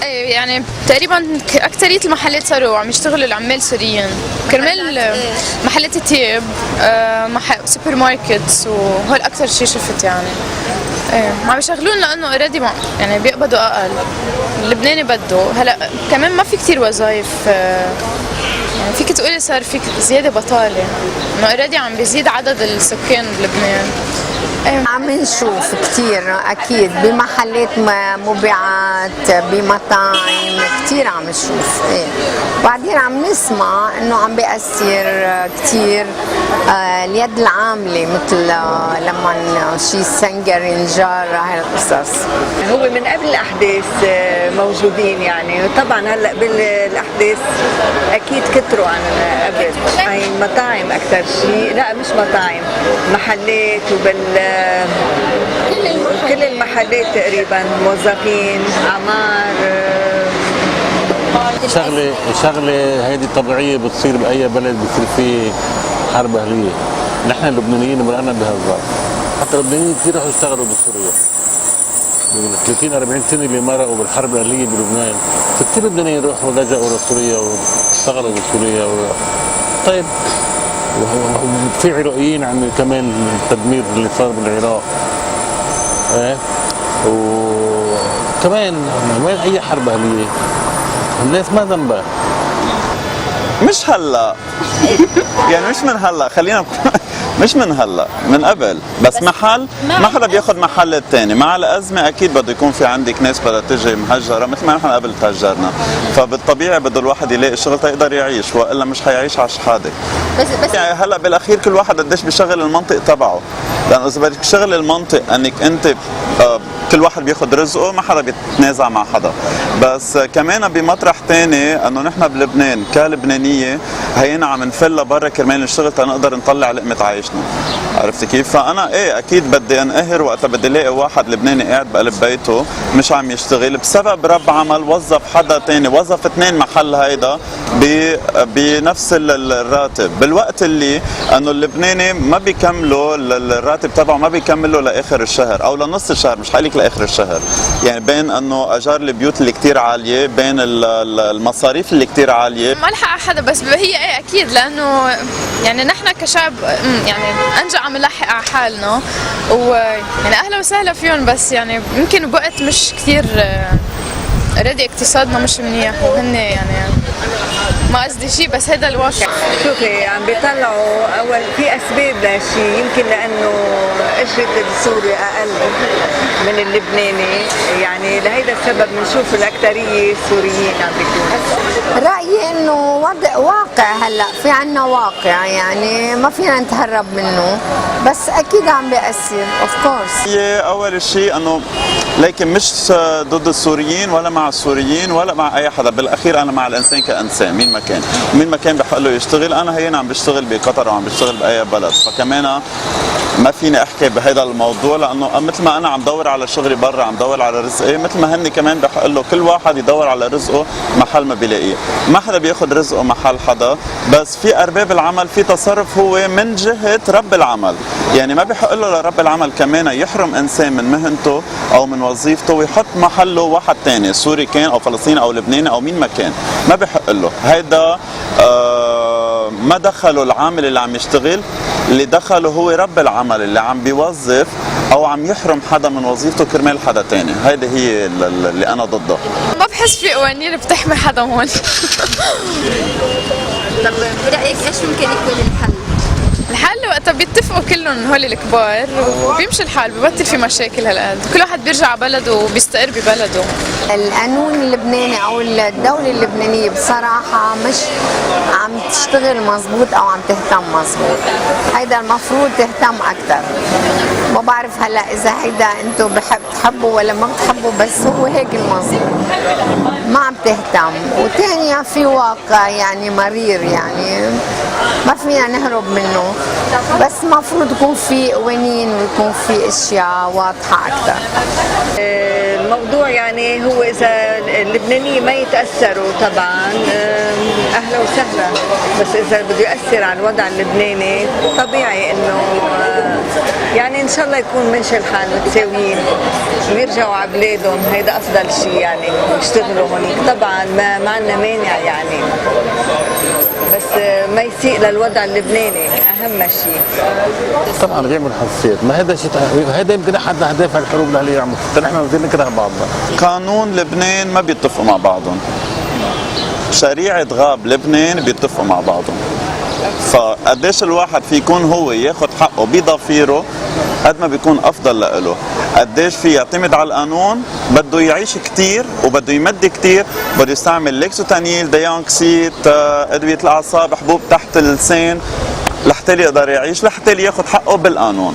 ايه يعني تقريبا اكثريه المحلات صاروا عم يشتغلوا العمال سوريين كرمال محلات الثياب، سوبر ماركتس، وهول اكثر شيء شفت يعني. ايه عم بيشغلون لانه اوريدي يعني بيقبضوا اقل. اللبناني بده هلا كمان ما في كثير وظائف، يعني فيك تقولي صار في زياده بطاله، انه اوريدي عم بيزيد عدد السكان بلبنان. عم نشوف كثير اكيد بمحلات مبيعات بمطاعم كثير عم نشوف. بعدين عم نسمع انه عم بيأثر كثير اليد العامله، مثل لما شي سنجر ينجر هالقصص. هو من قبل الاحداث موجودين يعني، طبعا هلا بالاحداث اكيد كتروا عن قبل. يعني مطاعم اكثر شيء، لا مش مطاعم، محلات كل المحلات تقريبا، موظفين، اعمار. شغله هيدي طبيعيه بتصير باي بلد بصير فيه حرب اهليه. نحن اللبنانيين مرقنا بهالظرف، حتى اللبنانيين كثير رحوا اشتغلوا بسوريا 30 40 سنه اللي مرقوا بالحرب الاهليه بلبنان، فكثير لبنانيين راحوا لجأوا لسوريا واشتغلوا بسوريا طيب وفي عراقيين عم كمان التدمير اللي صار بالعراق. وكمان وين اي حرب اهليه؟ الناس ما ذنبها. مش هلا يعني مش من هلا، خلينا مش من هلا، من قبل، بس محل ما حدا بياخذ محل الثاني. مع الازمه اكيد بده يكون في عندك ناس بدها تجي مهجره مثل ما نحن قبل تهجرنا، فبالطبيعي بده الواحد يلاقي شغل تيقدر يعيش، والا مش حيعيش على شحاده. بس يعني هلا بالاخير كل واحد قديش بيشغل المنطق تبعه، لانه اذا بدك تشغل المنطق انك انت كل واحد بياخذ رزقه، ما حدا بيتنازع مع حدا. بس كمان بمطرح ثاني انه نحن بلبنان كلبنانيه هينا عم نفل لبرا كرمال نشتغل تنقدر نطلع لقمه عيشنا، عرفتي كيف؟ فانا اكيد بدي انقهر وقتها بدي الاقي واحد لبناني قاعد بقلب بيته مش عم يشتغل بسبب رب عمل وظف حدا ثاني، وظف اثنين محل هيدا بنفس الراتب، بالوقت اللي انه اللبناني ما بيكملوا الراتب تبعه، ما بيكملوا لاخر الشهر او لنص الشهر، مش حقلك لاخر الشهر. يعني بين انه اجار البيوت اللي كثير عاليه، بين المصاريف اللي كثير عاليه، ما لحق حدا. بس هي اكيد لانه يعني نحن كشعب يعني انجا عم نلحق على حالنا، ويعني اهلا وسهلا فيهم، بس يعني يمكن بوقت مش كثير اوريدي اقتصادنا مش منيح، وهن يعني ما قصدي شيء، بس هذا الواقع. شوفي عم بيطلعوا اول في اسباب لهالشيء، يمكن لانه اجره السوري اقل من اللبناني، يعني لهيدا السبب بنشوف الاكثريه سوريين عم بيكونوا. رايي انه واقع، هلا في عنا واقع يعني ما فينا نتهرب منه، بس اكيد عم بيأثر اوف كورس. هي اول شيء انه لكن مش ضد السوريين ولا مع السوريين ولا مع اي حدا، بالاخير انا مع الانسان كانسان مين ما كان بحق له يشتغل. انا هينا عم بشتغل بقطر وعم بشتغل باي بلد، فكمان ما فيني احكي بهذا الموضوع، لانه مثل ما انا عم دور على شغلي برا، عم دور على رزقي، مثل ما هن كمان بحق له كل واحد يدور على رزقه محل ما بيلاقيه. ما حدا بياخذ رزقه محل حدا، بس في ارباب العمل في تصرف هو من جهه رب العمل، يعني ما بحق له لرب العمل كمان يحرم انسان من مهنته او من وظيفته ويحط محله واحد ثاني، سوري كان او فلسطيني او لبناني او مين ما كان، ما بحق له. هيدا ما دخله العامل اللي عم يشتغل، اللي دخله هو رب العمل اللي عم بيوظف او عم يحرم حدا من وظيفته كرمال حدا تاني. هيدي هي اللي انا ضدها. ما بحس في قوانين بتحمي حدا هون. طب برأيك ايش ممكن يكون الحل؟ الحل وقتها بيتفقوا كلهم هول الكبار وبيمشي الحال، ببطل في مشاكل هالقد، كل واحد بيرجع على بلده وبيستقر ببلده. القانون اللبناني او الدولة اللبنانية بصراحة مش عم تشتغل مزبوط او عم تهتم مزبوط، هيدا المفروض تهتم اكثر. ما بعرف هلا اذا هيدا انتم بتحبوا ولا ما بتحبوا، بس هو هيك المظبوط، ما عم تهتم. وثانيا في واقع يعني مرير، يعني ما فينا نهرب منه، بس المفروض يكون في قوانين ويكون في اشياء واضحه اكثر. الموضوع يعني هو إذا اللبنانيين ما يتأثروا طبعا أهلا وسهلا، بس إذا بده يأثر على الوضع اللبناني طبيعي إنه يعني إن شاء الله يكون ماشي الحال متساويين ويرجعوا على بلادهم، هيدا أفضل شيء يعني يشتغلوا هونيك. طبعا ما عندنا مانع يعني، بس ما يسيء للوضع اللبناني أهم شيء. طبعا بيعمل حساسيات، ما هذا شيء، هذا يمكن احد اهداف الحروب اللي عليها عم نحن بدنا نكره بعضنا. قانون لبنان ما بيتفقوا مع بعضهم، شريعة غاب لبنان بيتفقوا مع بعضهم. فقديش الواحد في يكون هو ياخد حقه بضفيره قد ما بيكون افضل له. قديش في يعتمد على القانون، بده يعيش كتير وبده يمد كتير، بده يستعمل ليكسوتانيل، ديانكسيت، ادوية الاعصاب، حبوب تحت اللسان لحتى يقدر يعيش، لحتى ياخد حقه بالقانون.